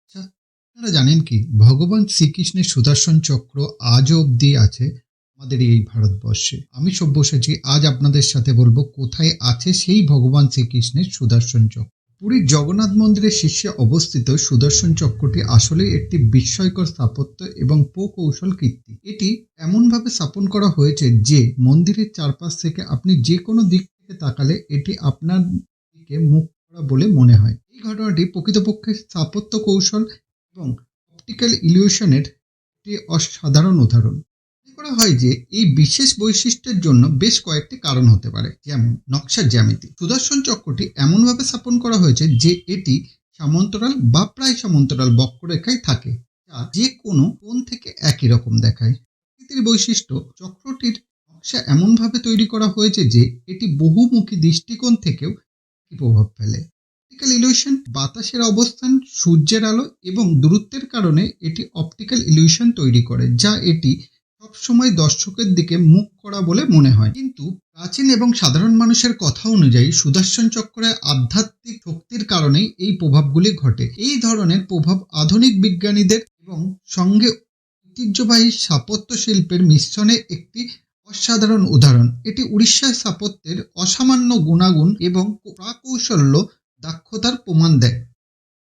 আচ্ছা, আপনারা জানেন কি ভগবান শ্রীকৃষ্ণের সুদর্শন চক্র আজও অবধি আছে আমাদের এই ভারতবর্ষে। আমি সব্যসাচী আজ আপনাদের সাথে বলবো কোথায় আছে সেই ভগবান শ্রীকৃষ্ণের সুদর্শন চক্র। পুরীর জগন্নাথ মন্দিরের শীর্ষে অবস্থিত সুদর্শন চক্রটি আসলে একটি বিস্ময়কর স্থাপত্য এবং প্রকৌশল কীর্তি। এটি এমনভাবে স্থাপন করা হয়েছে যে মন্দিরের চারপাশ থেকে আপনি যে কোনো দিক থেকে তাকালে এটি আপনার দিকে মুখ করা বলে মনে হয়। এই ঘটনাটি প্রকৃতপক্ষে স্থাপত্য কৌশল এবং অপটিক্যাল ইলিউশনের একটি অসাধারণ উদাহরণ। মনে করা হয় যে এই বিশেষ বৈশিষ্ট্যের জন্য বেশ কয়েকটি কারণ হতে পারে, যেমন নকশার জ্যামিতি। সুদর্শন চক্রটি এমনভাবে স্থাপন করা হয়েছে যে এটি সমান্তরাল বা প্রায় সমান্তরাল বক্ররেখায় থাকে, যা যে কোনো কোণ থেকে একই রকম দেখায়। প্রকৃতির বৈশিষ্ট্য, চক্রটির নকশা এমনভাবে তৈরি করা হয়েছে যে এটি বহুমুখী দৃষ্টিকোণ থেকেও একই প্রভাব ফেলে। অপটিক্যাল ইলিউশন, বাতাসের অবস্থান, সূর্যের আলো এবং দূরত্বের কারণে এটি অপটিক্যাল ইলিউশন তৈরি করে, যা এটি সবসময় দর্শকের দিকে মুখ করা বলে মনে হয়। কিন্তু প্রাচীন এবং সাধারণ মানুষের কথা অনুযায়ী সুদর্শন চক্রের আধ্যাত্মিক শক্তির কারণেই এই প্রভাবগুলি ঘটে। এই ধরনের প্রভাব আধুনিক বিজ্ঞানীদের এবং সঙ্গে ঐতিহ্যবাহী স্থাপত্য শিল্পের মিশ্রণে একটি অসাধারণ উদাহরণ। এটি উড়িষ্যার স্থাপত্যের অসামান্য গুণাগুণ এবং প্রাকৌশল্য দক্ষতার প্রমাণ দেয়।